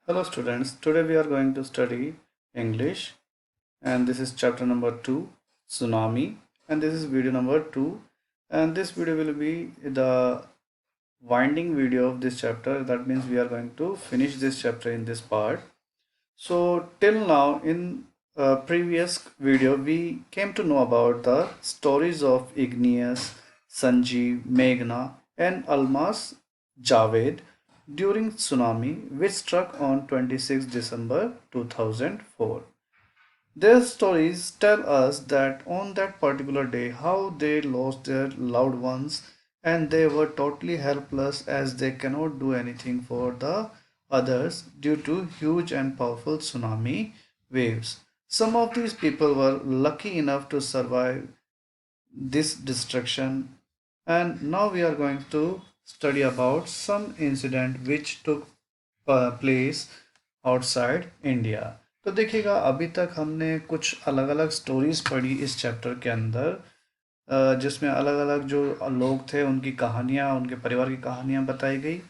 Hello students, today we are going to study English and this is chapter number 2, Tsunami, and this is video number 2, and this video will be the winding video of this chapter. That means we are going to finish this chapter in this part. So till now in previous video we came to know about the stories of Igneous, Sanjeev, Meghna and Almas Javed during tsunami which struck on 26 December 2004. Their stories tell us that on that particular day how they lost their loved ones and they were totally helpless as they cannot do anything for the others due to huge and powerful tsunami waves. Some of these people were lucky enough to survive this destruction, and now we are going to study about some incident which took place outside India. तो देखिएगा अभी तक हमने कुछ अलग अलग stories पढ़ी इस चैप्टर के अंदर, जिसमें अलग अलग जो लोग थे उनकी कहानियाँ, उनके परिवार की कहानियाँ बताई गई,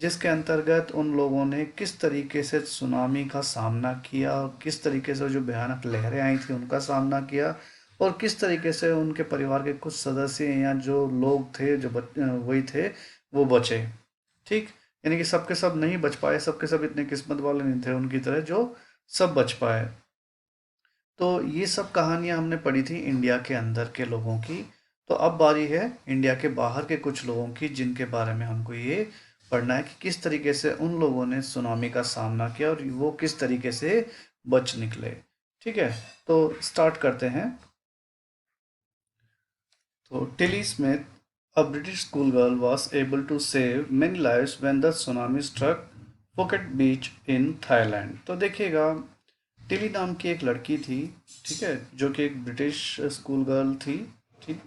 जिसके अंतर्गत उन लोगों ने किस तरीके से सुनामी का सामना किया और किस तरीके से जो भयानक लहरें आई थी उनका सामना किया और किस तरीके से उनके परिवार के कुछ सदस्य या जो लोग थे जो वही थे वो बचे। ठीक, यानी कि सबके सब नहीं बच पाए, सबके सब इतने किस्मत वाले नहीं थे उनकी तरह जो सब बच पाए। तो ये सब कहानियां हमने पढ़ी थी इंडिया के अंदर के लोगों की। तो अब बारी है इंडिया के बाहर के कुछ लोगों की, जिनके बारे में हमको ये पढ़ना है कि किस तरीके से उन लोगों ने सुनामी का सामना किया और वो किस तरीके से बच निकले। ठीक है, तो स्टार्ट करते हैं। तो Tilly Smith, a British schoolgirl, was able to save many lives when the tsunami struck Phuket Beach in Thailand। तो देखिएगा, टिली नाम की एक लड़की थी, ठीक है, जो कि एक ब्रिटिश स्कूल गर्ल थी। ठीक,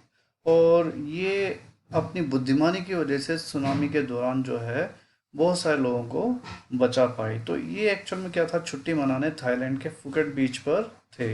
और ये अपनी बुद्धिमानी की वजह से सुनामी के दौरान जो है बहुत सारे लोगों को बचा पाई। तो ये एक्चुअल में क्या था, छुट्टी मनाने थाईलैंड के फुकेट बीच पर थे,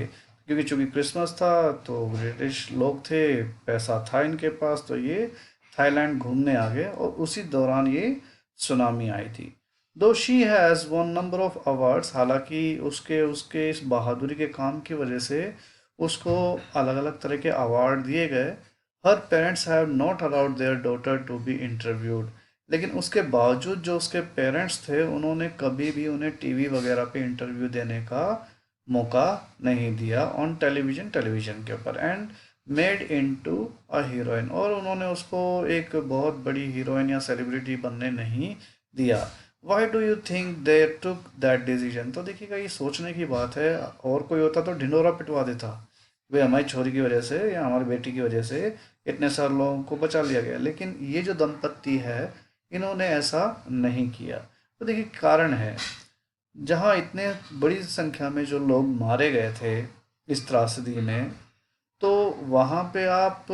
क्योंकि चूंकि क्रिसमस था तो ब्रिटिश लोग थे, पैसा था इनके पास, तो ये थाईलैंड घूमने आ गए और उसी दौरान ये सुनामी आई थी। दो she has one number of awards, हालांकि उसके उसके इस बहादुरी के काम की वजह से उसको अलग अलग तरह के अवार्ड दिए गए। Her parents have not allowed their daughter to be interviewed, लेकिन उसके बावजूद जो उसके पेरेंट्स थे उन्होंने कभी भी उन्हें टीवी वगैरह पे इंटरव्यू देने का मौका नहीं दिया ऑन टेलीविज़न के ऊपर। And made into a heroine, और उन्होंने उसको एक बहुत बड़ी हीरोइन या सेलिब्रिटी बनने नहीं दिया। Why do you think they took that decision? तो देखिएगा, ये सोचने की बात है, और कोई होता तो ढिंडोरा पिटवा देता, वे हमारी छोरी की वजह से या हमारी बेटी की वजह से इतने सारे लोगों को बचा लिया गया। लेकिन ये जो दंपत्ति है इन्होंने ऐसा नहीं किया। तो देखिए कारण है, जहाँ इतने बड़ी संख्या में जो लोग मारे गए थे इस त्रासदी में, तो वहाँ पे आप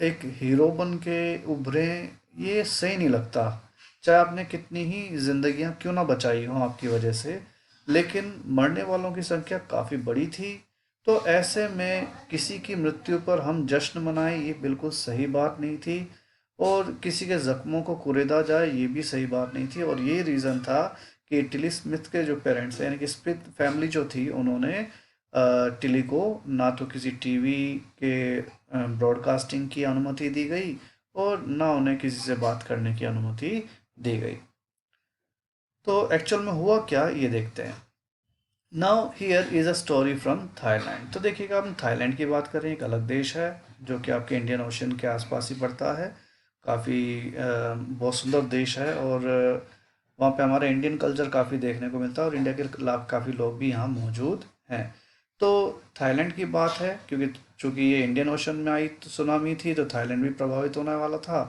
एक हीरो बन के उभरे, ये सही नहीं लगता। चाहे आपने कितनी ही जिंदगियां क्यों ना बचाई हो आपकी वजह से, लेकिन मरने वालों की संख्या काफ़ी बड़ी थी। तो ऐसे में किसी की मृत्यु पर हम जश्न मनाएं, ये बिल्कुल सही बात नहीं थी, और किसी के जख्मों को कुरेदा जाए ये भी सही बात नहीं थी। और ये रीज़न था कि टिली स्मिथ के जो पेरेंट्स हैं, यानी कि स्मिथ फैमिली जो थी, उन्होंने टिली को ना तो किसी टीवी के ब्रॉडकास्टिंग की अनुमति दी गई और ना उन्हें किसी से बात करने की अनुमति दी गई। तो एक्चुअल में हुआ क्या ये देखते हैं। Now here is a story from Thailand. तो देखिएगा, हम थाईलैंड की बात करें, एक अलग देश है जो कि आपके इंडियन ओशन के आसपास ही पड़ता है। काफ़ी बहुत सुंदर देश है, और वहाँ पे हमारा इंडियन कल्चर काफ़ी देखने को मिलता है और इंडिया के काफ़ी लोग भी यहाँ मौजूद हैं। तो थाईलैंड की बात है, क्योंकि चूंकि ये इंडियन ओशन में आई तो सुनामी थी, तो थाईलैंड भी प्रभावित होने वाला था।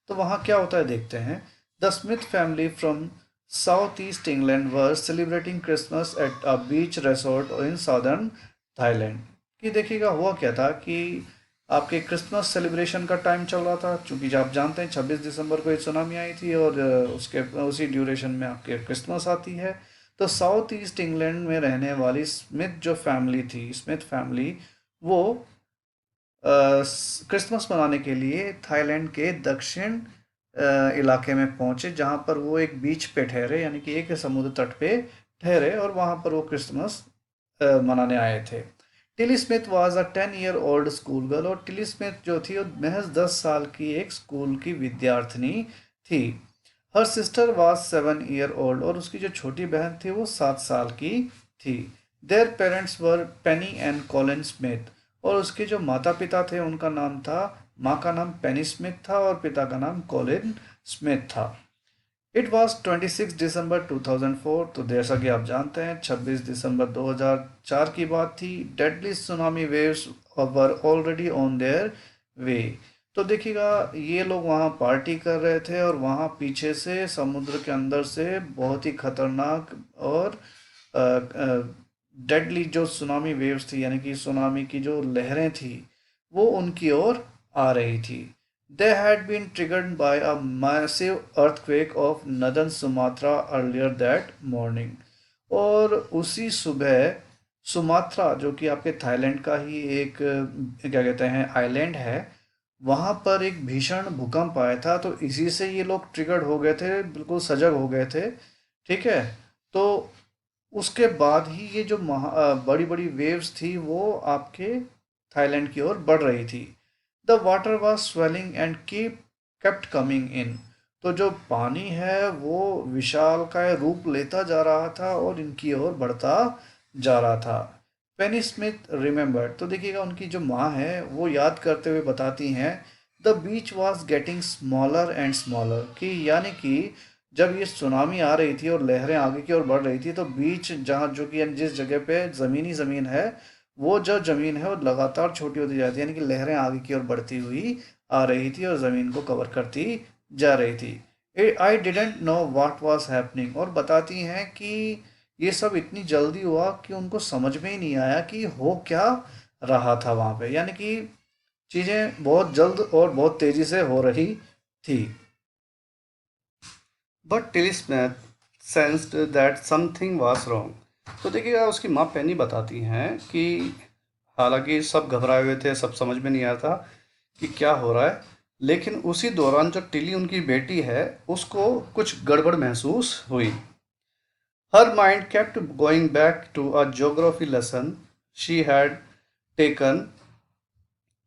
तो वहाँ क्या होता है देखते हैं। The Smith family from south east England were celebrating Christmas at a beach resort in southern Thailand. कि देखिएगा हुआ क्या था कि आपके क्रिसमस सेलिब्रेशन का टाइम चल रहा था, क्योंकि आप जानते हैं 26 दिसंबर को एक सुनामी आई थी और उसके उसी ड्यूरेशन में आपके क्रिसमस आती है। तो साउथ ईस्ट इंग्लैंड में रहने वाली स्मिथ जो फैमिली थी, स्मिथ फैमिली, वो क्रिसमस मनाने के लिए थाईलैंड के दक्षिण इलाके में पहुंचे, जहां पर वो एक बीच पे ठहरे, यानी कि एक समुद्र तट पे ठहरे और वहाँ पर वो क्रिसमस मनाने आए थे। Tilly Smith was a 10 year old school girl, और टिली स्मिथ जो थी वो महज 10 साल की एक स्कूल की विद्यार्थिनी थी। Her sister was 7 year old, और उसकी जो छोटी बहन थी वो 7 साल की थी। Their parents were Penney and Colin Smith, और उसके जो माता पिता थे उनका नाम था, माँ का नाम पेनी स्मिथ था और पिता का नाम कॉलिन स्मिथ था। इट वॉज 26 दिसंबर 2004, तो जैसा कि आप जानते हैं 26 दिसंबर 2004 की बात थी। Deadly tsunami waves were already on their way. तो देखिएगा, ये लोग वहाँ पार्टी कर रहे थे और वहाँ पीछे से समुद्र के अंदर से बहुत ही खतरनाक और डेडली जो सुनामी वेव्स थी, यानी कि सुनामी की जो लहरें थी, वो उनकी ओर आ रही थी। They had been triggered by a massive earthquake of northern Sumatra earlier that morning. और उसी सुबह सुमात्रा, जो कि आपके थाईलैंड का ही एक क्या कहते हैं आइलैंड है, वहाँ पर एक भीषण भूकंप आया था। तो इसी से ये लोग ट्रिगर्ड हो गए थे, बिल्कुल सजग हो गए थे। ठीक है। तो उसके बाद ही ये जो बड़ी बड़ी वेव्स थी वो आपके थाईलैंड की ओर बढ़ रही थी। The water was swelling and kept coming in. तो जो पानी है वो विशालकाय रूप लेता जा रहा था और इनकी ओर बढ़ता जा रहा था। पेनी स्मिथ रिमेंबर, तो देखिएगा उनकी जो माँ है वो याद करते हुए बताती हैं, the beach was getting smaller and smaller, कि यानी कि जब ये सुनामी आ रही थी और लहरें आगे की ओर बढ़ रही थी, तो बीच जहाँ जो कि यानी जिस जगह पे ज़मीन है, वो जो ज़मीन है वो लगातार छोटी होती जाती है, यानी कि लहरें आगे की ओर बढ़ती हुई आ रही थी और ज़मीन को कवर करती जा रही थी। I didn't know what was happening, और बताती हैं कि ये सब इतनी जल्दी हुआ कि उनको समझ में ही नहीं आया कि हो क्या रहा था वहाँ पे, यानी कि चीज़ें बहुत जल्द और बहुत तेज़ी से हो रही थी। But Tilly Smith sensed that something was wrong. तो देखिएगा, उसकी माँ पेनी बताती हैं कि हालांकि सब घबराए हुए थे, सब समझ में नहीं आया था कि क्या हो रहा है, लेकिन उसी दौरान जो टिली उनकी बेटी है उसको कुछ गड़बड़ महसूस हुई। Her mind kept going back to a geography lesson she had taken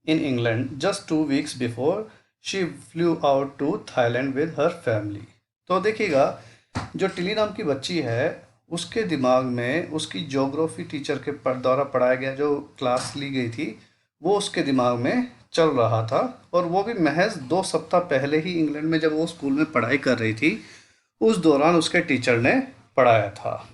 in England just 2 weeks before she flew out to Thailand with her family. तो देखिएगा, जो टिली नाम की बच्ची है उसके दिमाग में उसकी ज्योग्राफी टीचर के द्वारा पढ़ाया गया जो क्लास ली गई थी वो उसके दिमाग में चल रहा था, और वो भी महज 2 सप्ताह पहले ही इंग्लैंड में जब वो स्कूल में पढ़ाई कर रही थी उस दौरान उसके टीचर ने पढ़ाया था।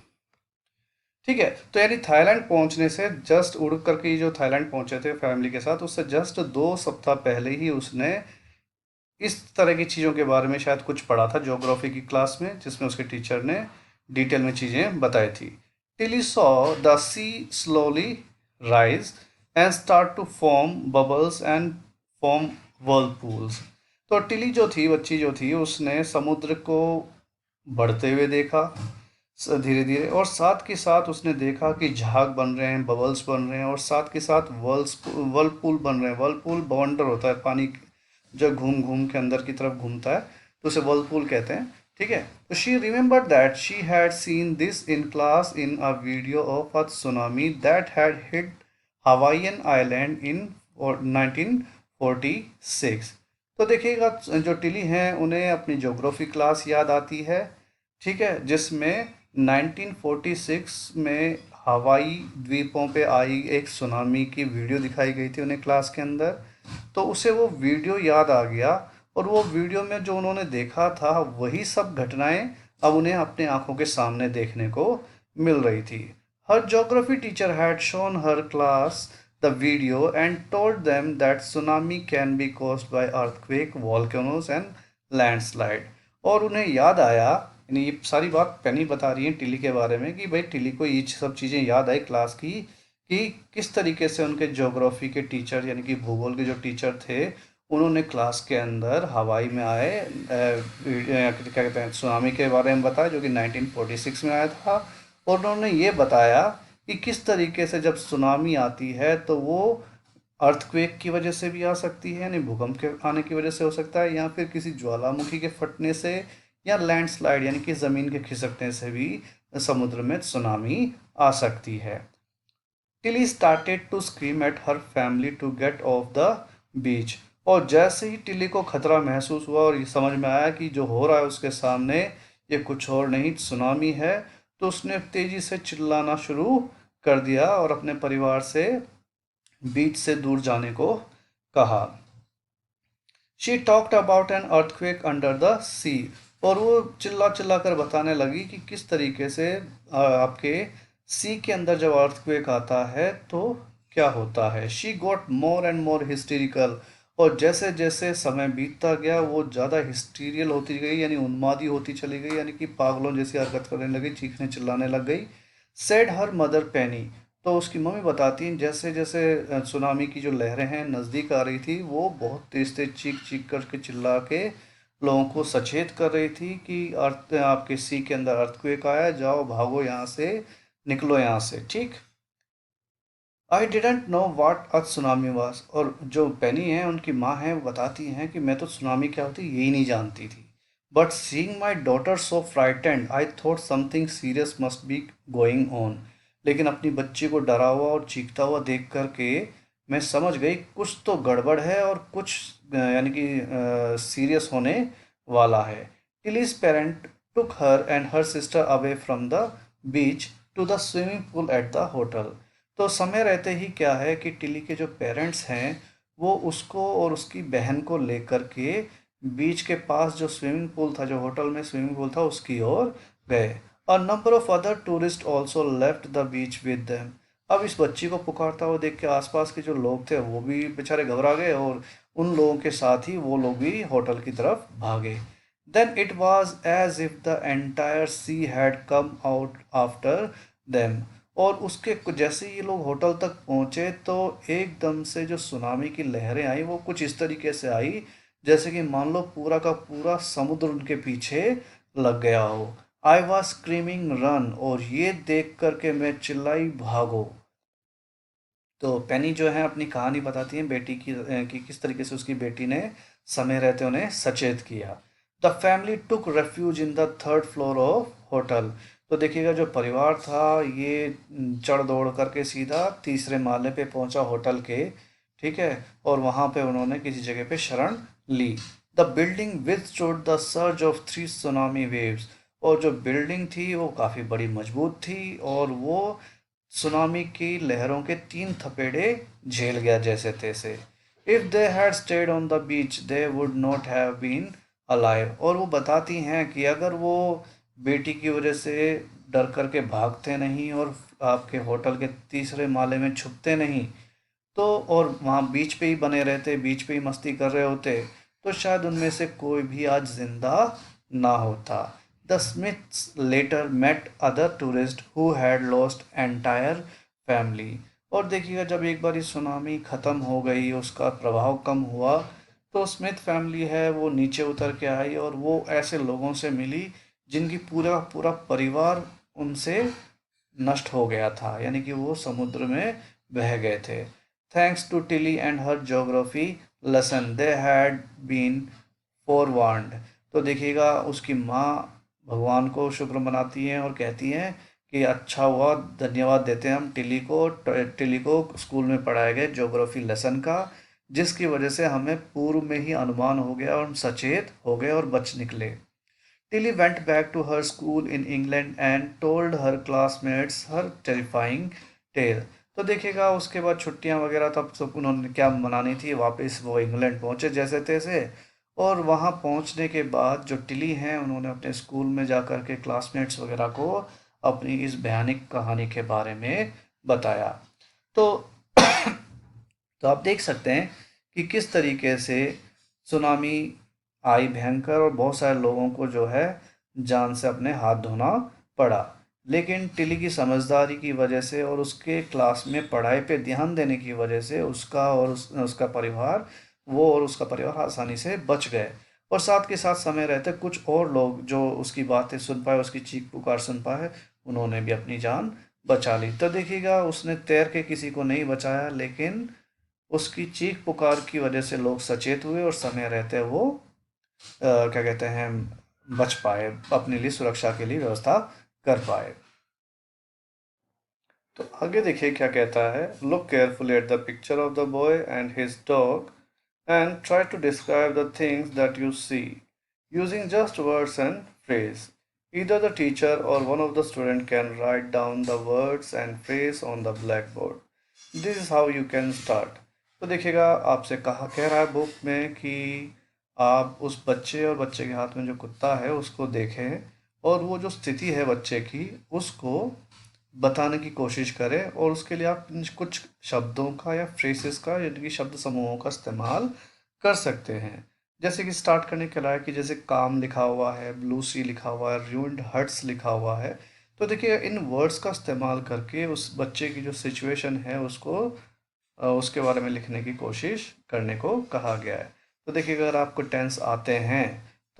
ठीक है। तो यानी थाईलैंड पहुंचने से जस्ट उड़ करके ये जो थाईलैंड पहुंचे थे फैमिली के साथ, उससे जस्ट 2 सप्ताह पहले ही उसने इस तरह की चीज़ों के बारे में शायद कुछ पढ़ा था ज्योग्राफी की क्लास में, जिसमें उसके टीचर ने डिटेल में चीज़ें बताई थी। Tilly saw the sea slowly rise and start to form bubbles and form whirlpools। तो टिली जो थी, बच्ची जो थी, उसने समुद्र को बढ़ते हुए देखा धीरे धीरे, और साथ के साथ उसने देखा कि झाग बन रहे हैं, बबल्स बन रहे हैं, और साथ के साथ वर्लपूल बन रहे हैं। वर्लपूल बवंडर होता है, पानी जो घूम घूम के अंदर की तरफ घूमता है, तो उसे वर्लपूल कहते हैं। ठीक है। तो she remember that she had seen this in class in a video of a tsunami that had hit Hawaiian island in 1946। तो देखिएगा, जो टिली हैं उन्हें अपनी ज्योग्राफी क्लास याद आती है। ठीक है, जिसमें 1946 में हवाई द्वीपों पे आई एक सुनामी की वीडियो दिखाई गई थी उन्हें क्लास के अंदर। तो उसे वो वीडियो याद आ गया, और वो वीडियो में जो उन्होंने देखा था वही सब घटनाएं अब उन्हें अपने आंखों के सामने देखने को मिल रही थी। Her geography teacher had shown her class the video and told them that tsunami can be caused by earthquake, volcanoes and landslide. और उन्हें याद आया, यानी ये सारी बात पेनी बता रही है टिली के बारे में, कि भाई टिली को ये सब चीज़ें याद आई क्लास की, कि किस तरीके से उनके ज्योग्राफी के टीचर यानी कि भूगोल के जो टीचर थे उन्होंने क्लास के अंदर हवाई में आए क्या कहते हैं सुनामी के बारे में बताया, जो कि 1946 में आया था। और उन्होंने ये बताया कि किस तरीके से जब सुनामी आती है तो वो अर्थक्वेक की वजह से भी आ सकती है, यानी भूकंप के आने की वजह से हो सकता है, या फिर किसी ज्वालामुखी के फटने से, या लैंडस्लाइड यानी कि ज़मीन के खिसकने से भी समुद्र में सुनामी आ सकती है। Tilly started to scream at her family to get off the beach. और जैसे ही टिली को खतरा महसूस हुआ और ये समझ में आया कि जो हो रहा है उसके सामने ये कुछ और नहीं सुनामी है, तो उसने तेजी से चिल्लाना शुरू कर दिया और अपने परिवार से बीच से दूर जाने को कहा। She talked about an earthquake under the sea. और वो चिल्ला चिल्ला कर बताने लगी कि किस तरीके से आपके सी के अंदर जब अर्थक्वेक आता है तो क्या होता है। She got more and more hysterical. और जैसे जैसे समय बीतता गया वो ज़्यादा हिस्टीरियल होती गई, यानी उन्मादी होती चली गई, यानी कि पागलों जैसी हरकत करने लगी, चीखने चिल्लाने लग गई। सेड हर मदर पेनी। तो उसकी मम्मी बताती हैं जैसे जैसे सुनामी की जो लहरें हैं नज़दीक आ रही थी, वो बहुत तेज तेज चीख चीख करके चिल्ला के लोगों को सचेत कर रही थी कि अर्थ आपके सी के अंदर अर्थक्वेक आया है, जाओ भागो यहाँ से, निकलो यहाँ से। ठीक। I didn't know what a tsunami was. और जो पेनी है उनकी माँ है वो बताती हैं कि मैं तो सुनामी क्या होती यही नहीं जानती थी। But seeing my daughter so frightened I thought something serious must be going on. लेकिन अपनी बच्ची को डरा हुआ और चीखता हुआ देख करके मैं समझ गई कुछ तो गड़बड़ है और कुछ यानी कि सीरियस होने वाला है। Tilly's parent took her and her sister away from the beach to the swimming pool at the hotel. तो समय रहते ही क्या है कि टिली के जो पेरेंट्स हैं वो उसको और उसकी बहन को लेकर के बीच के पास जो स्विमिंग पूल था, जो होटल में स्विमिंग पूल था, उसकी ओर गए। A number of other tourist also left the beach with them. अब इस बच्ची को पुकारता हुआ देख के आसपास के जो लोग थे वो भी बेचारे घबरा गए और उन लोगों के साथ ही वो लोग भी होटल की तरफ भागे। Then it was as if the entire sea had come out after them. और उसके जैसे ये लोग होटल तक पहुंचे तो एकदम से जो सुनामी की लहरें आई वो कुछ इस तरीके से आई जैसे कि मान लो पूरा का पूरा समुद्र उनके पीछे लग गया हो। I was screaming run. और ये देख करके मैं चिल्लाई भागो। तो पेनी जो है अपनी कहानी बताती है बेटी की कि किस तरीके से उसकी बेटी ने समय रहते उन्हें सचेत किया। The family took refuge in the third floor of hotel. तो देखिएगा जो परिवार था ये चढ़ दौड़ करके सीधा तीसरे माले पे पहुंचा होटल के। ठीक है। और वहां पे उन्होंने किसी जगह पे शरण ली। The building withstood the surge of three tsunami waves. और जो बिल्डिंग थी वो काफ़ी बड़ी मजबूत थी और वो सुनामी की लहरों के तीन थपेड़े झेल गया जैसे तैसे। If they had stayed on the beach they would not have been alive. और वो बताती हैं कि अगर वो बेटी की वजह से डर करके भागते नहीं और आपके होटल के तीसरे माले में छुपते नहीं, तो और वहाँ बीच पे ही बने रहते, बीच पे ही मस्ती कर रहे होते, तो शायद उनमें से कोई भी आज जिंदा ना होता। The Smiths later met other tourist who had lost entire family. और देखिएगा जब एक बार सुनामी ख़त्म हो गई, उसका प्रभाव कम हुआ, तो स्मिथ फैमिली है वो नीचे उतर के आई और वो ऐसे लोगों से मिली जिनकी पूरा पूरा परिवार उनसे नष्ट हो गया था, यानी कि वो समुद्र में बह गए थे। Thanks to Tilly and her geography lesson they had been forewarned. तो देखिएगा उसकी माँ भगवान को शुक्र मनाती हैं और कहती हैं कि अच्छा हुआ, धन्यवाद देते हैं हम टिली को स्कूल में पढ़ाए गए ज्योग्राफी लेसन का, जिसकी वजह से हमें पूर्व में ही अनुमान हो गया और हम सचेत हो गए और बच निकले। Tilly went back to her school in England and told her classmates her terrifying tale। तो देखिएगा उसके बाद छुट्टियां वगैरह तब सब उन्होंने क्या मनानी थी, वापस वो इंग्लैंड पहुंचे जैसे तैसे। और वहां पहुंचने के बाद जो टिली हैं उन्होंने अपने स्कूल में जा कर के क्लासमेट्स वगैरह को अपनी इस भयानक कहानी के बारे में बताया। तो तो आप देख सकते हैं कि किस तरीके से सुनामी आई भयंकर और बहुत सारे लोगों को जो है जान से अपने हाथ धोना पड़ा। लेकिन टिली की समझदारी की वजह से और उसके क्लास में पढ़ाई पे ध्यान देने की वजह से उसका परिवार, वो और उसका परिवार आसानी से बच गए। और साथ के साथ समय रहते कुछ और लोग जो उसकी बातें सुन पाए, उसकी चीख पुकार सुन पाए, उन्होंने भी अपनी जान बचा ली। तो देखिएगा उसने तैर के किसी को नहीं बचाया, लेकिन उसकी चीख पुकार की वजह से लोग सचेत हुए और समय रहते वो क्या कहते हैं बच पाए, अपने लिए सुरक्षा के लिए व्यवस्था कर पाए। तो आगे देखिए क्या कहता है। Look carefully at the picture of the boy and his dog and try to describe the things that you see using just words and phrase. Either the teacher or one of the student can write down the words and phrase on the blackboard. This is how you can start. तो देखिएगा आपसे कहा कह रहा है book में कि आप उस बच्चे और बच्चे के हाथ में जो कुत्ता है उसको देखें और वो जो स्थिति है बच्चे की उसको बताने की कोशिश करें, और उसके लिए आप कुछ शब्दों का या फ्रेसेस का यानी कि शब्द समूहों का इस्तेमाल कर सकते हैं। जैसे कि स्टार्ट करने के लायक कि जैसे काम लिखा हुआ है, ब्लू सी लिखा हुआ है, रूइंड हट्स लिखा हुआ है। तो देखिए इन वर्ड्स का इस्तेमाल करके उस बच्चे की जो सिचुएशन है उसको उसके बारे में लिखने की कोशिश करने को कहा गया है। तो देखिए अगर आपको टेंस आते हैं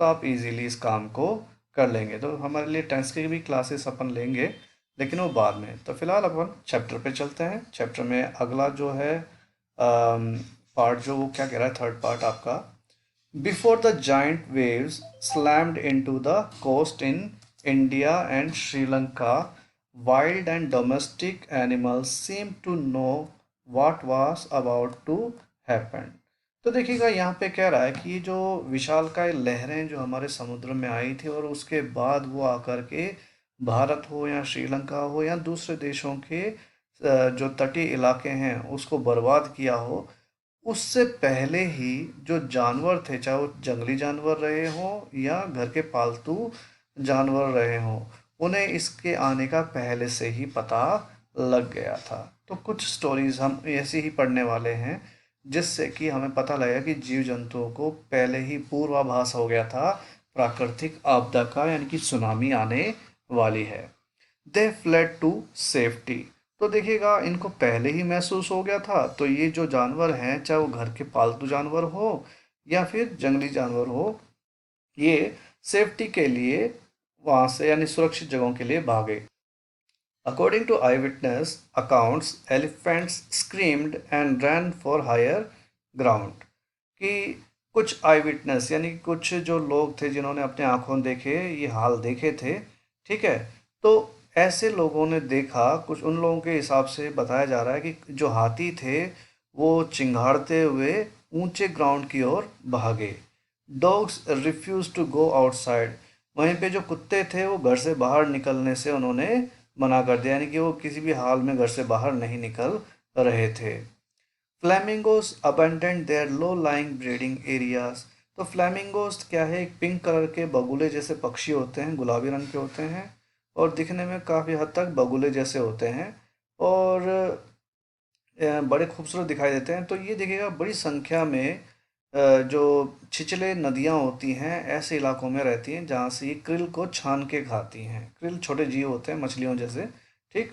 तो आप इजीली इस काम को कर लेंगे। तो हमारे लिए टेंस की भी क्लासेस अपन लेंगे, लेकिन वो बाद में। तो फिलहाल अपन चैप्टर पे चलते हैं। चैप्टर में अगला जो है पार्ट जो वो क्या कह रहा है, थर्ड पार्ट आपका। Before the giant waves slammed into the coast in India and Sri Lanka, wild and domestic animals seem to know what was about to happen. तो देखिएगा यहाँ पे कह रहा है कि ये जो विशालकाय लहरें जो हमारे समुद्र में आई थी और उसके बाद वो आकर के भारत हो या श्रीलंका हो या दूसरे देशों के जो तटीय इलाके हैं उसको बर्बाद किया हो, उससे पहले ही जो जानवर थे, चाहे वो जंगली जानवर रहे हों या घर के पालतू जानवर रहे हों, उन्हें इसके आने का पहले से ही पता लग गया था। तो कुछ स्टोरीज हम ऐसे ही पढ़ने वाले हैं जिससे कि हमें पता लगेगा कि जीव जंतुओं को पहले ही पूर्वाभास हो गया था प्राकृतिक आपदा का, यानी कि सुनामी आने वाली है। They fled to safety. तो देखिएगा इनको पहले ही महसूस हो गया था। तो ये जो जानवर हैं, चाहे वो घर के पालतू जानवर हो या फिर जंगली जानवर हो, ये सेफ्टी के लिए वहां से यानी सुरक्षित जगहों के लिए भागे। According to eye witness accounts, elephants screamed and ran for higher ground. कि कुछ आई विटनेस यानी कि कुछ जो लोग थे जिन्होंने अपने आंखों देखे ये हाल देखे थे, ठीक है। तो ऐसे लोगों ने देखा, कुछ उन लोगों के हिसाब से बताया जा रहा है कि जो हाथी थे वो चिंगाड़ते हुए ऊंचे ग्राउंड की ओर भागे। Dogs refuse to go outside. वहीं पे जो कुत्ते थे वो घर से बाहर निकलने से उन्होंने मना कर दिया, यानी कि वो किसी भी हाल में घर से बाहर नहीं निकल रहे थे। Flamingos abandoned their low lying breeding areas. तो फ्लैमिंगोज क्या है, एक पिंक कलर के बगुले जैसे पक्षी होते हैं, गुलाबी रंग के होते हैं और दिखने में काफ़ी हद तक बगुले जैसे होते हैं और बड़े खूबसूरत दिखाई देते हैं। तो ये देखिएगा बड़ी संख्या में जो छिछले नदियाँ होती हैं ऐसे इलाकों में रहती हैं जहाँ से ये क्रिल को छान के खाती हैं। क्रिल छोटे जीव होते हैं मछलियों जैसे, ठीक।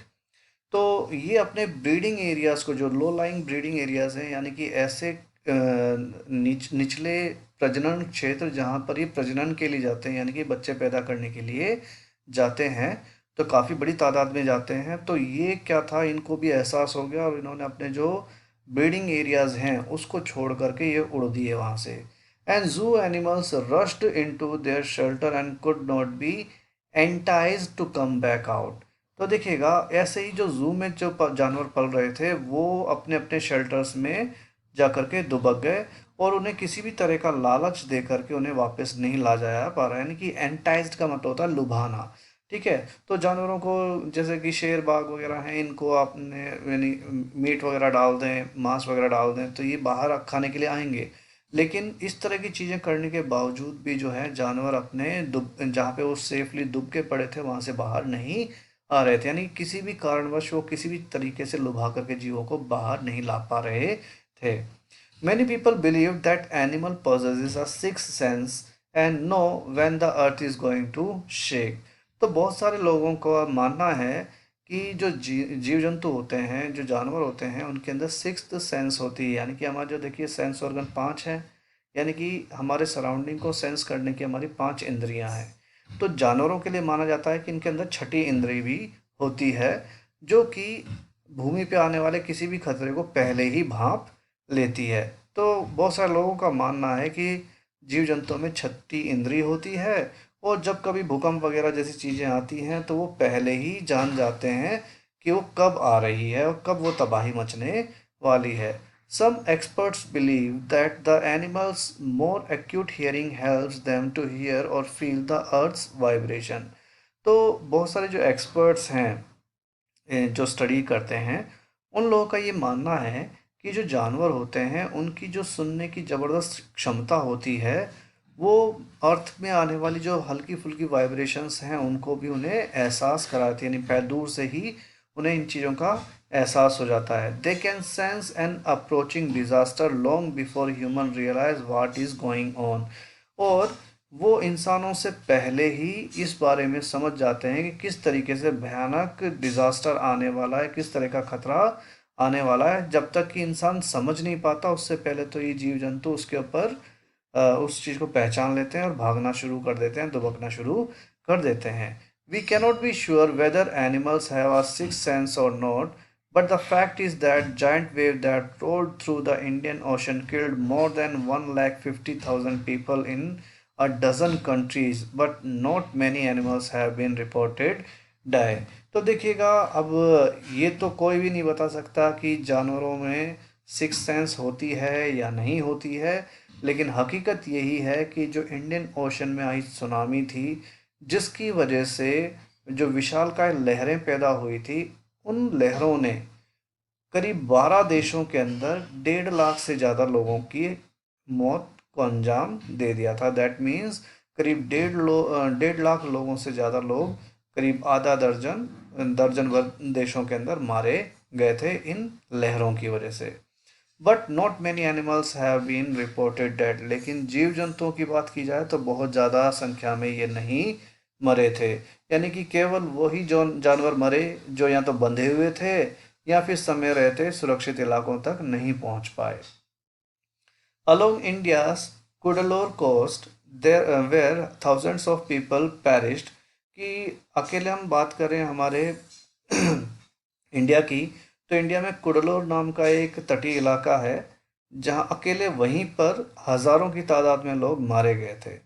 तो ये अपने ब्रीडिंग एरियाज को, जो लो लाइंग ब्रीडिंग एरियाज हैं यानी कि ऐसे निचले प्रजनन क्षेत्र जहाँ पर ये प्रजनन के लिए जाते हैं, यानी कि बच्चे पैदा करने के लिए जाते हैं, तो काफ़ी बड़ी तादाद में जाते हैं। तो ये क्या था, इनको भी एहसास हो गया और इन्होंने अपने जो ब्रीडिंग एरियाज हैं उसको छोड़ करके ये उड़ दिए वहाँ से। And zoo animals rushed into their shelter and could not be enticed to come back out. तो देखिएगा ऐसे ही जो जू में जो जानवर पल रहे थे वो अपने अपने शेल्टर्स में जा करके दुबक गए और उन्हें किसी भी तरह का लालच दे करके उन्हें वापस नहीं ला जाया पा रहा है। यानी कि एंटाइज्ड का मतलब होता है लुभाना, ठीक है। तो जानवरों को जैसे कि शेर बाघ वगैरह हैं, इनको आपने यानी मीट वगैरह डाल दें, मांस वगैरह डाल दें तो ये बाहर खाने के लिए आएंगे। लेकिन इस तरह की चीज़ें करने के बावजूद भी जो है जानवर अपने दुब जहाँ पे वो सेफली दुब के पड़े थे वहाँ से बाहर नहीं आ रहे थे, यानी किसी भी कारणवश वो किसी भी तरीके से लुभा करके जीवों को बाहर नहीं ला पा रहे थे। Many people believe that animal possesses a sixth sense and know when the earth is going to shake। तो बहुत सारे लोगों का मानना है कि जो जीव जंतु होते हैं, जो जानवर होते हैं, उनके अंदर सिक्स्थ सेंस होती है। यानी कि हमारे जो देखिए सेंस ऑर्गन पांच हैं, यानी कि हमारे सराउंडिंग को सेंस करने की हमारी पांच इंद्रियां हैं। तो जानवरों के लिए माना जाता है कि इनके अंदर छठी इंद्री भी होती है जो कि भूमि पे आने वाले किसी भी खतरे को पहले ही भांप लेती है। तो बहुत सारे लोगों का मानना है कि जीव जंतुओं में छठी इंद्री होती है और जब कभी भूकंप वगैरह जैसी चीज़ें आती हैं तो वो पहले ही जान जाते हैं कि वो कब आ रही है और कब वो तबाही मचने वाली है। Some experts believe that the animal's more acute hearing helps them to hear or feel the earth's vibration. तो बहुत सारे जो एक्सपर्ट्स हैं जो स्टडी करते हैं, उन लोगों का ये मानना है कि जो जानवर होते हैं उनकी जो सुनने की ज़बरदस्त क्षमता होती है, वो अर्थ में आने वाली जो हल्की फुल्की वाइब्रेशंस हैं उनको भी उन्हें एहसास कराती है, यानी पहले दूर से ही उन्हें इन चीज़ों का एहसास हो जाता है। They can sense an approaching disaster long before human realise what is going on. और वो इंसानों से पहले ही इस बारे में समझ जाते हैं कि किस तरीके से भयानक डिजास्टर आने वाला है, किस तरह का खतरा आने वाला है। जब तक कि इंसान समझ नहीं पाता उससे पहले तो ये जीव जंतु उसके ऊपर उस चीज़ को पहचान लेते हैं और भागना शुरू कर देते हैं, दुबकना शुरू कर देते हैं। We cannot be sure whether animals have a sixth sense और not, but the fact is that giant wave that rolled through the Indian Ocean killed more than 150,000 people in a dozen countries, but not many animals have been reported die. तो देखिएगा, अब ये तो कोई भी नहीं बता सकता कि जानवरों में सिक्स सेंस होती है या नहीं होती है, लेकिन हकीकत यही है कि जो इंडियन ओशन में आई सुनामी थी, जिसकी वजह से जो विशालकाय लहरें पैदा हुई थी, उन लहरों ने करीब 12 देशों के अंदर 1.5 लाख से ज़्यादा लोगों की मौत को अंजाम दे दिया था। दैट मीन्स करीब 1.5 लाख लोगों से ज़्यादा लोग, करीब आधा दर्जन दर्जन भर देशों के अंदर मारे गए थे इन लहरों की वजह से। But not many animals have been reported dead. लेकिन जीव जंतुओं की बात की जाए तो बहुत ज़्यादा संख्या में ये नहीं मरे थे, यानी कि केवल वही जो जानवर मरे जो या तो बंधे हुए थे या फिर समय रहते सुरक्षित इलाकों तक नहीं पहुंच पाए। Along India's Cuddalore coast, there where thousands of people perished। कि अकेले हम बात करें हमारे इंडिया की, तो इंडिया में कुडलोर नाम का एक तटीय इलाका है जहां अकेले वहीं पर हजारों की तादाद में लोग मारे गए थे।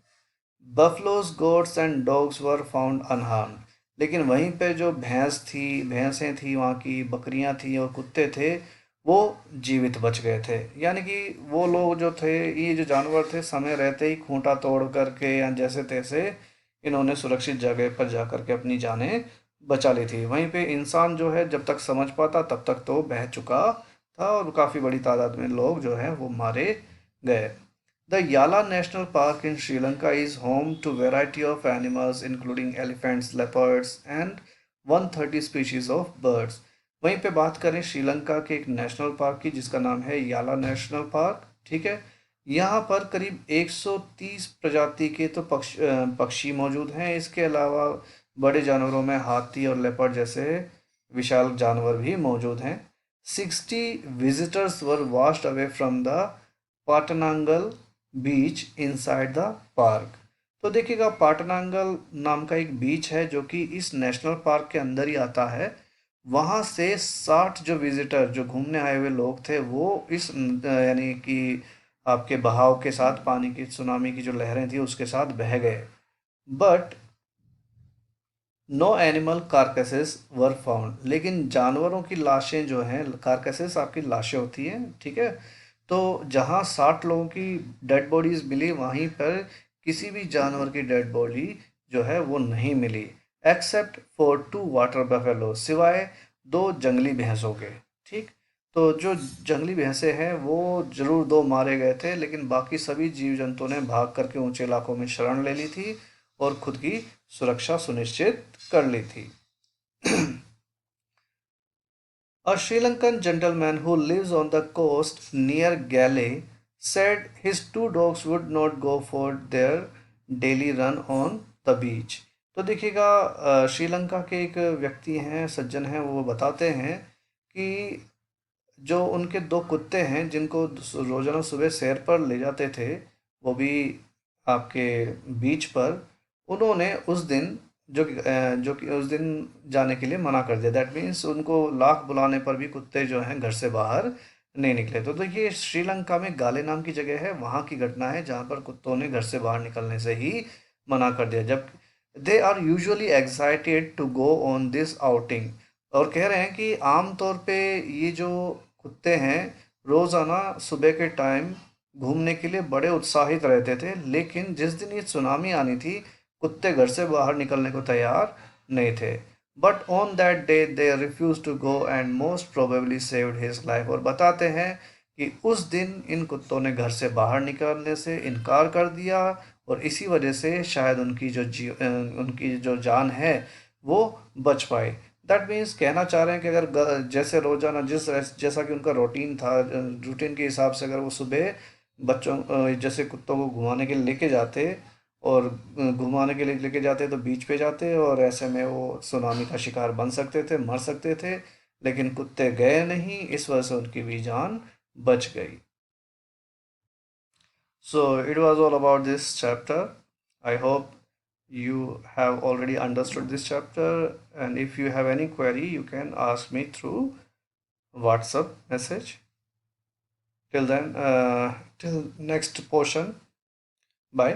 Buffaloes goats and dogs were found unharmed. लेकिन वहीं पे जो भैंसें थी, वहाँ की बकरियां थी और कुत्ते थे, वो जीवित बच गए थे। यानी कि वो लोग जो थे, ये जो जानवर थे, समय रहते ही खूंटा तोड़ करके या जैसे तैसे इन्होंने सुरक्षित जगह पर जा करके अपनी जानें बचा ली थी। वहीं पे इंसान जो है जब तक समझ पाता तब तक तो बह चुका था और काफ़ी बड़ी तादाद में लोग जो हैं वो मारे गए। The Yala National Park in Sri Lanka is home to variety of animals including elephants, leopards and 130 species of birds। वहीं पे बात करें श्रीलंका के एक नेशनल पार्क की जिसका नाम है याला नेशनल पार्क, ठीक है। यहाँ पर करीब 130 प्रजाति के तो पक्षी मौजूद हैं। इसके अलावा बड़े जानवरों में हाथी और लेपर्ड जैसे विशाल जानवर भी मौजूद हैं। 60 visitors were washed away from the Patanangala beach inside the park. तो देखिएगा, पाटनांगल नाम का एक बीच है जो कि इस नेशनल पार्क के अंदर ही आता है। वहाँ से 60 जो विजिटर, जो घूमने आए हुए लोग थे, वो इस यानी कि आपके बहाव के साथ, पानी की सुनामी की जो लहरें थी उसके साथ बह गए। But no animal carcasses were found. लेकिन जानवरों की लाशें जो हैं, कार्कसेस आपकी लाशें होती हैं, ठीक है। तो जहाँ 60 लोगों की डेड बॉडीज मिली, वहीं पर किसी भी जानवर की डेड बॉडी जो है वो नहीं मिली, एक्सेप्ट फॉर 2 वाटर बफेलो, सिवाय 2 जंगली भैंसों के, ठीक। तो जो जंगली भैंसें हैं वो जरूर 2 मारे गए थे, लेकिन बाकी सभी जीव जंतुओं ने भाग करके ऊंचे इलाकों में शरण ले ली थी और खुद की सुरक्षा सुनिश्चित कर ली थी। A Sri Lankan gentleman who lives on the coast near Gale said his 2 dogs would not go for their daily run on the beach। तो देखिएगा, श्रीलंका के एक व्यक्ति हैं, सज्जन हैं, वो बताते हैं कि जो उनके 2 कुत्ते हैं जिनको रोजाना सुबह सैर पर ले जाते थे, वो भी आपके बीच पर, उन्होंने उस दिन जो कि उस दिन जाने के लिए मना कर दिया। दैट मीन्स उनको लाख बुलाने पर भी कुत्ते जो हैं घर से बाहर नहीं निकले। तो देखिए, श्रीलंका में गाले नाम की जगह है, वहाँ की घटना है जहाँ पर कुत्तों ने घर से बाहर निकलने से ही मना कर दिया। जब they are usually excited to go on this outing, और कह रहे हैं कि आम तौर पे ये जो कुत्ते हैं रोज़ाना सुबह के टाइम घूमने के लिए बड़े उत्साहित रहते थे, लेकिन जिस दिन ये सुनामी आनी थी कुत्ते घर से बाहर निकलने को तैयार नहीं थे। But on that day they refuse to go and most probably saved his life. और बताते हैं कि उस दिन इन कुत्तों ने घर से बाहर निकलने से इनकार कर दिया, और इसी वजह से शायद उनकी जो जान है वो बच पाई। दैट मीन्स कहना चाह रहे हैं कि अगर जैसे रोजाना जैसा कि उनका रूटीन था, रूटीन के हिसाब से अगर वो सुबह बच्चों जैसे कुत्तों को घुमाने के लिए लेके जाते, और घुमाने के लिए लेके जाते तो बीच पे जाते, और ऐसे में वो सुनामी का शिकार बन सकते थे, मर सकते थे। लेकिन कुत्ते गए नहीं, इस वजह से उनकी भी जान बच गई। So it was all about this chapter. I hope you have already understood this chapter, and if you have any query, you can ask me through WhatsApp message. Till then, till next portion. Bye.